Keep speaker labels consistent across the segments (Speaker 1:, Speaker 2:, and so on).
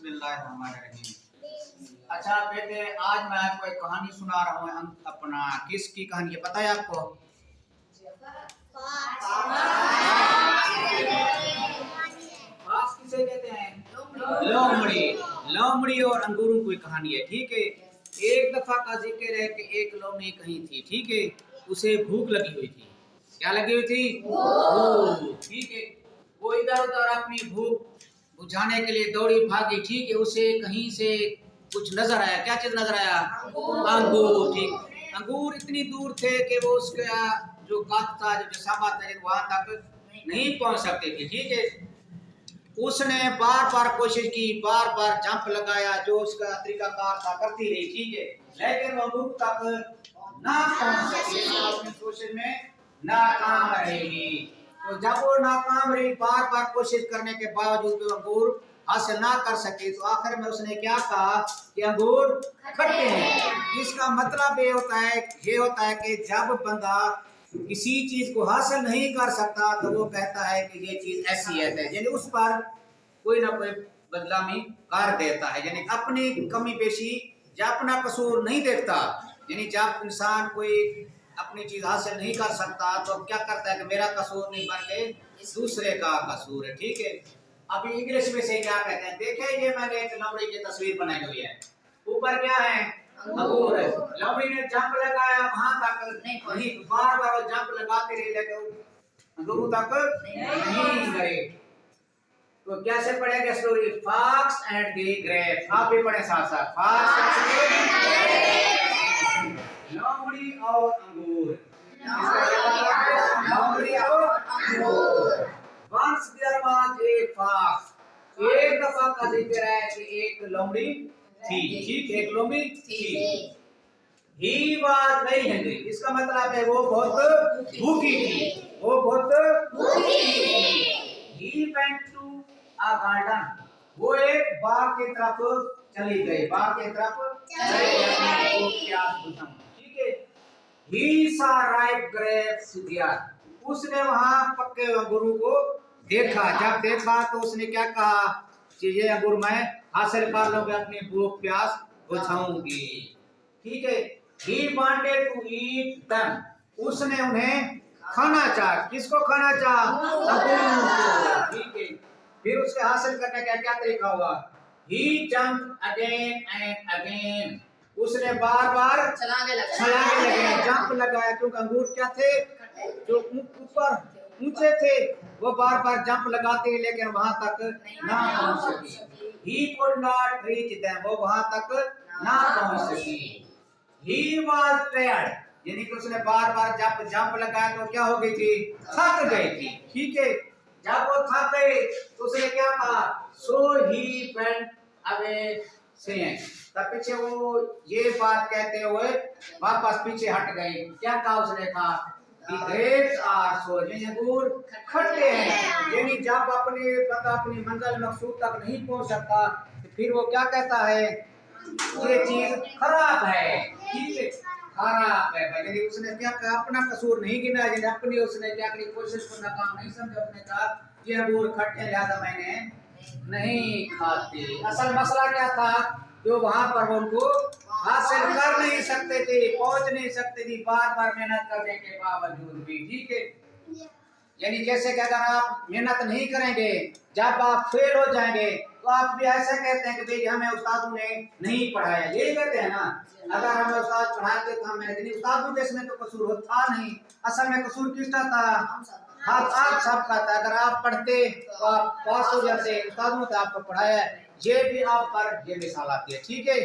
Speaker 1: बिस्मिल्लाहिर्रहमानिर्रहीम। अच्छा बेटे, आज मैं आपको एक कहानी सुना रहा हूँ। अपना किसकी कहानी है पता है आपको? फास किसे कहते हैं? लोमड़ी। लोमड़ी और अंगूरों की कहानी है, ठीक है। एक दफा का जिक्र है कि एक लोमड़ी कहीं थी, ठीक है। उसे भूख लगी हुई थी। क्या लगी हुई थी? भूख, ठीक है। वो इधर उधर अपनी भूख बुझाने के लिए दौड़ी भागी, ठीक है। उसे कहीं से कुछ नजर आया। क्या चीज नजर आया? अंगूर, ठीक। अंगूर इतनी दूर थे कि वो उसका जो काट था, जो जसाबा था, वहां तक नहीं पहुंच सकते थे, ठीक है। उसने बार बार कोशिश की, बार बार जंप लगाया, जो उसका तरीकाकार था करती रही, ठीक है। लेकिन वो अंगूर तक ना पहुंच सकी, अपनी कोशिश में नाकाम रही। तो जब वो नाकाम रही, बार बार कोशिश करने के बावजूद वो अंगूर हासिल ना कर सके, तो आखिर में उसने क्या कहा कि अंगूर खट्टे हैं। इसका मतलब ये होता है कि जब बंदा किसी चीज को हासिल नहीं कर सकता तो वो कहता है कि ये चीज ऐसी है, यानी उस पर कोई ना कोई बदलामी कर देता है, यानी अपनी कमी पेशी या अपना कसूर नहीं देखता। यानी जब इंसान कोई अपनी चीज हासिल नहीं कर सकता तो क्या करता है कि मेरा कसूर नहीं बल्कि दूसरे का कसूर है, ठीक है। अभी इंग्लिश में से क्या कहते हैं, देखे ये मैंने एक लोमड़ी की तस्वीर बनाई हुई है। ऊपर क्या है? अंगूर है। लोमड़ी ने जंप लगाया, वहां तक नहीं, बार बार वो जंप लगाते रहे लेकिन अंगूर तक नहीं गए। तो कैसे पढ़ेगा story? Fox and the grapes. आप भी पढ़े साथ साथ। फॉक्स लोमड़ी और अंगूर। लोमड़ी और अंगूर। Once there was a fox. एक दफा का जिक्र है कि एक लोमड़ी थी, ठीक। एक लोमड़ी थी। He was very hungry. इसका मतलब है वो बहुत भूखी थी। वो बहुत भूखी थी। He went to a garden. वो एक बाग की तरफ चली गई। बाग की तरफ चली गई, प्यास बुझाने, ठीक है। He saw ripe grapes there. उसने वहां पक्के अंगूरों को देखा। जब देखा तो उसने क्या कहा कि ये अंगूर मैं हासिल कर लूंगा, अपनी भूख प्यास बुझाऊंगी, ठीक है। He wanted to eat them. उसने उन्हें खाना चाहा। किसको खाना चाहा? अंगूर को, ठीक है। फिर उसके हासिल करने का क्या तरीका हुआ? He jumped again and again. उसने बार बार छलांगे लगे, जंप लगाया, क्योंकि अंगूर क्या थे? जो ऊपर ऊंचे थे। वो बार बार जंप लगाते लेकिन वहां तक ना पहुंच सकी। He could not reach them. वो वहां तक ना पहुंच सकी। He was tired. यानी कि उसने बार बार जंप लगाया तो क्या हो गई थी? थक गई थी, ठीक है। जब वो थक गई तो उसने क्या कहा? So he went away saying. तब पीछे वो ये बात कहते हुए वापस पीछे हट गई। क्या कहा उसने? कहा कि grapes are sour. यानी अंगूर खट्टे हैं। यानी जब बंदा अपनी मंजिल मकसूद तक नहीं पहुंच सकता तो फिर वो क्या कहता है? ये चीज खराब है, ठीक है, खराब है भाई। यानी उसने क्या कहा? अपना कसूर नहीं गिना, यानी अपनी उसने क्या करी? कोशिश को नाकाम नहीं समझा। उसने कहा ये अंगूर खट्टे लिहाजा मैंने नहीं खाते। असल मसला क्या था? जो वहां पर उनको हासिल कर नहीं सकते थे, पहुंच नहीं सकते थे, बार बार मेहनत करने के बावजूद भी, ठीक है। यानी जैसे कि अगर आप मेहनत नहीं करेंगे, जब आप फेल हो जाएंगे तो आप भी ऐसा कहते हैं कि भाई हमें उस्तादों ने नहीं पढ़ाया, यही कहते हैं ना। अगर हमें उस्ताद पढ़ाते तो हमें, लेकिन उस्तादों के इसमें तो कसूर था नहीं। असल में कसूर किसका था? आप सबका था। अगर आप पढ़ते तो आप पास हो जाते, उस्तादों ने आपको पढ़ाया। ये भी आप पर ये मिसाल आती है, ठीक है।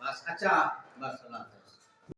Speaker 1: बस, अच्छा, बस।